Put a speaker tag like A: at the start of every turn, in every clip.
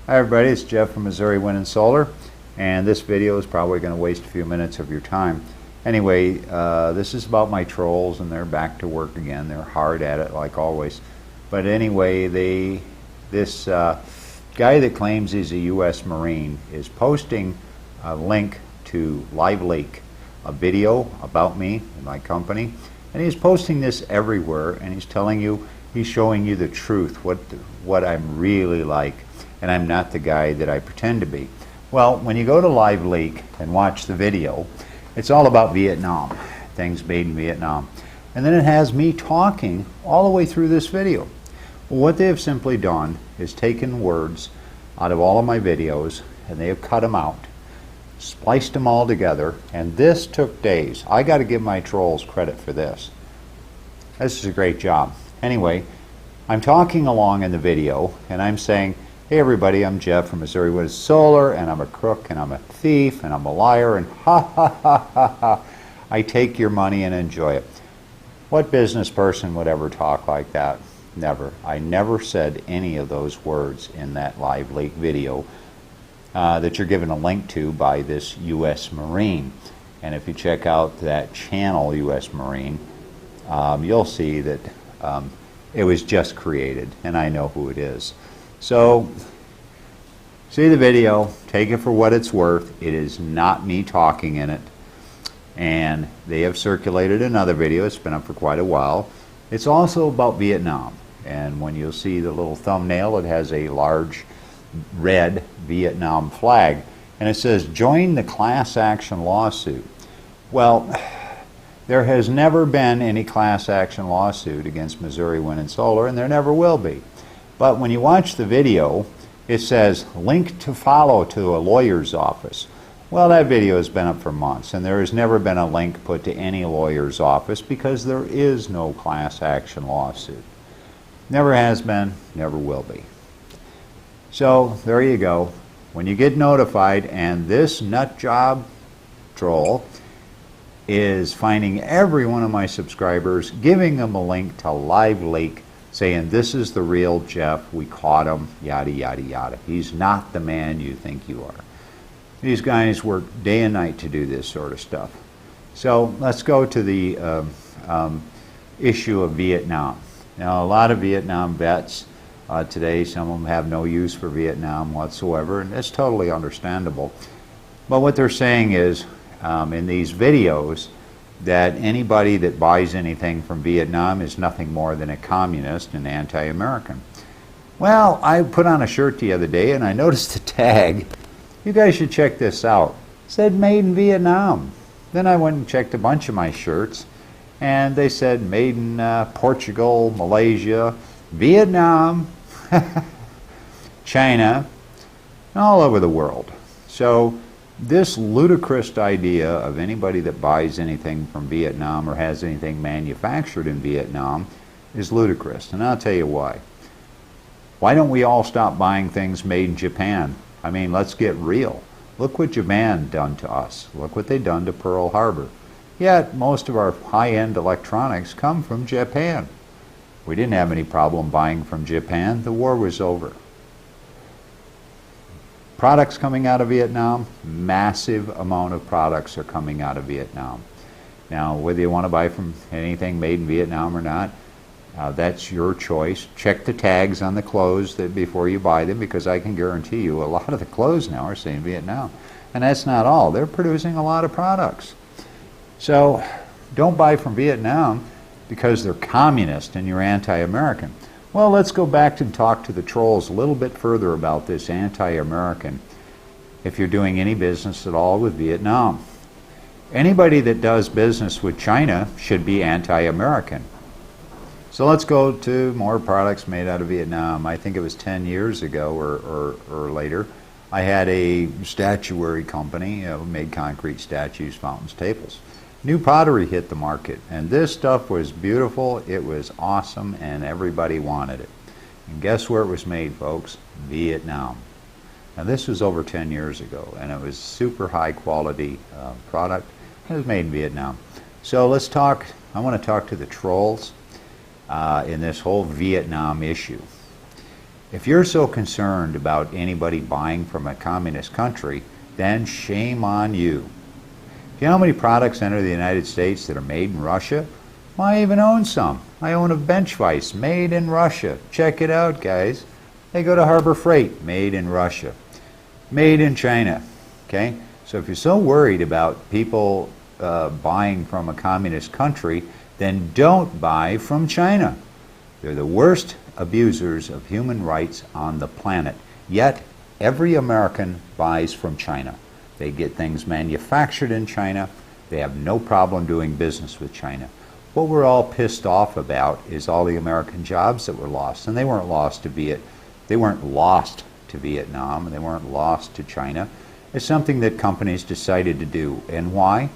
A: Hi everybody, it's Jeff from Missouri Wind and Solar, and this video is probably going to waste a few minutes of your time. Anyway, this is about my trolls, and they're back to work again. They're hard at it like always. But anyway, this guy that claims he's a U.S. Marine is posting a link to Live Leak, a video about me and my company, and he's posting this everywhere, and he's telling you, he's showing you the truth, what I'm really like. And I'm not the guy that I pretend to be. Well, when you go to Live Leak and watch the video, it's all about Vietnam, things made in Vietnam. And then it has me talking all the way through this video. Well, what they have simply done is taken words out of all of my videos, and they have cut them out, spliced them all together, and this took days. I got to give my trolls credit for this. This is a great job. Anyway, I'm talking along in the video, and I'm saying, hey everybody, I'm Jeff from Missouri Wind and Solar, and I'm a crook, and I'm a thief, and I'm a liar, and ha ha ha ha ha, I take your money and enjoy it. What business person would ever talk like that? Never. I never said any of those words in that Live Leak video that you're given a link to by this U.S. Marine. And if you check out that channel, U.S. Marine, you'll see that it was just created, and I know who it is. So, see the video, take it for what it's worth. It is not me talking in it. And they have circulated another video, it's been up for quite a while. It's also about Vietnam. And when you'll see the little thumbnail, it has a large red Vietnam flag. And it says, join the class action lawsuit. Well, there has never been any class action lawsuit against Missouri Wind and Solar, and there never will be. But when you watch the video, it says, link to follow to a lawyer's office. Well, that video has been up for months, and there has never been a link put to any lawyer's office because there is no class action lawsuit. Never has been, never will be. So, there you go. When you get notified, and this nut job troll is finding every one of my subscribers, giving them a link to Live Leak, saying, this is the real Jeff, we caught him, yada, yada, yada. He's not the man you think you are. These guys work day and night to do this sort of stuff. So let's go to the issue of Vietnam. Now, a lot of Vietnam vets today, some of them have no use for Vietnam whatsoever, and it's totally understandable. But what they're saying is, in these videos, that anybody that buys anything from Vietnam is nothing more than a communist and anti-American. Well, I put on a shirt the other day and I noticed the tag. You guys should check this out. It said made in Vietnam. Then I went and checked a bunch of my shirts and they said made in Portugal, Malaysia, Vietnam, China, all over the world. So this ludicrous idea of anybody that buys anything from Vietnam or has anything manufactured in Vietnam is ludicrous. And I'll tell you why. Why don't we all stop buying things made in Japan? I mean, let's get real. Look what Japan done to us. Look what they done to Pearl Harbor. Yet most of our high-end electronics come from Japan. We didn't have any problem buying from Japan. The war was over. Products coming out of Vietnam, massive amount of products are coming out of Vietnam. Now, whether you want to buy from anything made in Vietnam or not, that's your choice. Check the tags on the clothes before you buy them, because I can guarantee you a lot of the clothes now are saying Vietnam. And that's not all. They're producing a lot of products. So don't buy from Vietnam because they're communist and you're anti-American. Well, let's go back and talk to the trolls a little bit further about this anti-American if you're doing any business at all with Vietnam. Anybody that does business with China should be anti-American. So let's go to more products made out of Vietnam. I think it was 10 years ago or later. I had a statuary company, made concrete statues, fountains, tables. New pottery hit the market, and this stuff was beautiful, it was awesome, and everybody wanted it. And guess where it was made, folks? Vietnam. Now this was over 10 years ago, and it was super high quality product. It was made in Vietnam. So let's talk, I want to talk to the trolls in this whole Vietnam issue. If you're so concerned about anybody buying from a communist country, then shame on you. Do you know how many products enter the United States that are made in Russia? Well, I even own some. I own a bench vise made in Russia. Check it out, guys. They go to Harbor Freight, made in Russia. Made in China. Okay? So if you're so worried about people buying from a communist country, then don't buy from China. They're the worst abusers of human rights on the planet. Yet, every American buys from China. They get things manufactured in China. They have no problem doing business with China. What we're all pissed off about is all the American jobs that were lost. And they weren't lost to Vietnam, and they weren't lost to China. It's something that companies decided to do. And why?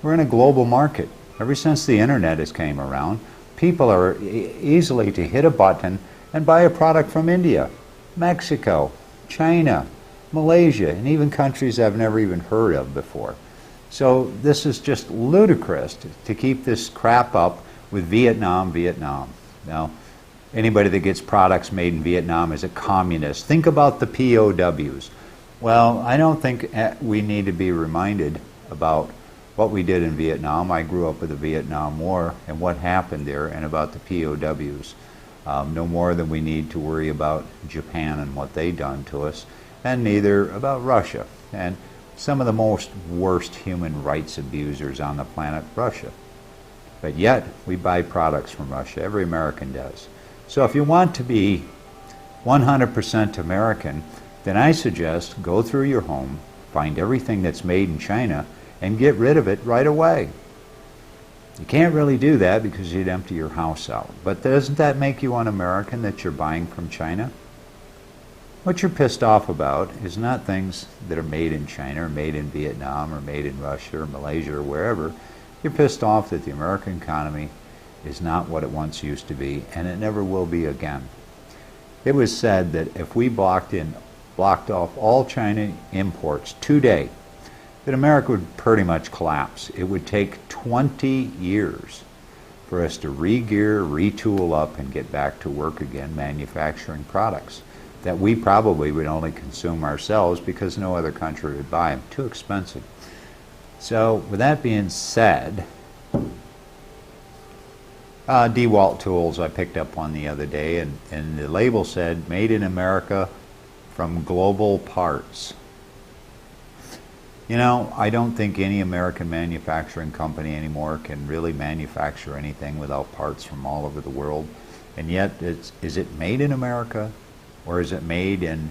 A: We're in a global market. Ever since the internet has came around, people are easily to hit a button and buy a product from India, Mexico, China, Malaysia, and even countries I've never even heard of before. So this is just ludicrous to keep this crap up with Vietnam. Now, anybody that gets products made in Vietnam is a communist. Think about the POWs. Well, I don't think we need to be reminded about what we did in Vietnam. I grew up with the Vietnam War and what happened there, and about the POWs. No more than we need to worry about Japan and what they done to us, and neither about Russia and some of the most worst human rights abusers on the planet, Russia. But yet, we buy products from Russia. Every American does. So if you want to be 100% American, then I suggest go through your home, find everything that's made in China, and get rid of it right away. You can't really do that because you'd empty your house out. But doesn't that make you un-American that you're buying from China? What you're pissed off about is not things that are made in China or made in Vietnam or made in Russia or Malaysia or wherever. You're pissed off that the American economy is not what it once used to be, and it never will be again. It was said that if we blocked off all China imports today, that America would pretty much collapse. It would take 20 years for us to re-gear, retool up, and get back to work again manufacturing products that we probably would only consume ourselves because no other country would buy them. Too expensive. So with that being said, DeWalt tools I picked up one the other day, and the label said made in America from global parts. You know, I don't think any American manufacturing company anymore can really manufacture anything without parts from all over the world. And yet, is it made in America, or is it made in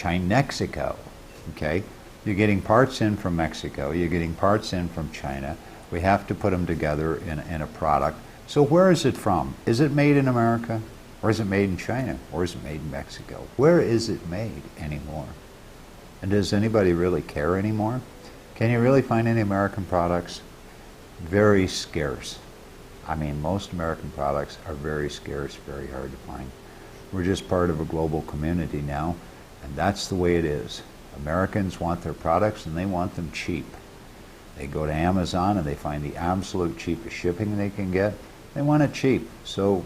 A: Mexico? Okay, you're getting parts in from Mexico, you're getting parts in from China. We have to put them together in a product. So where is it from? Is it made in America, or is it made in China, or is it made in Mexico? Where is it made anymore? And does anybody really care anymore? Can you really find any American products? Very scarce. I mean, most American products are very scarce, very hard to find. We're just part of a global community now, and that's the way it is. Americans want their products, and they want them cheap. They go to Amazon, and they find the absolute cheapest shipping they can get. They want it cheap. So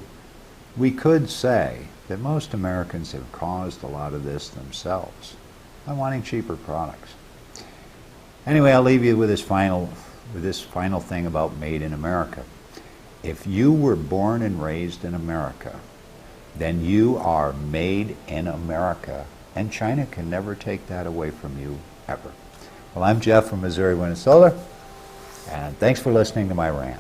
A: we could say that most Americans have caused a lot of this themselves by wanting cheaper products. Anyway, I'll leave you with this final thing about made in America. If you were born and raised in America, then you are made in America, and China can never take that away from you, ever. Well, I'm Jeff from Missouri Wind and Solar, and thanks for listening to my rant.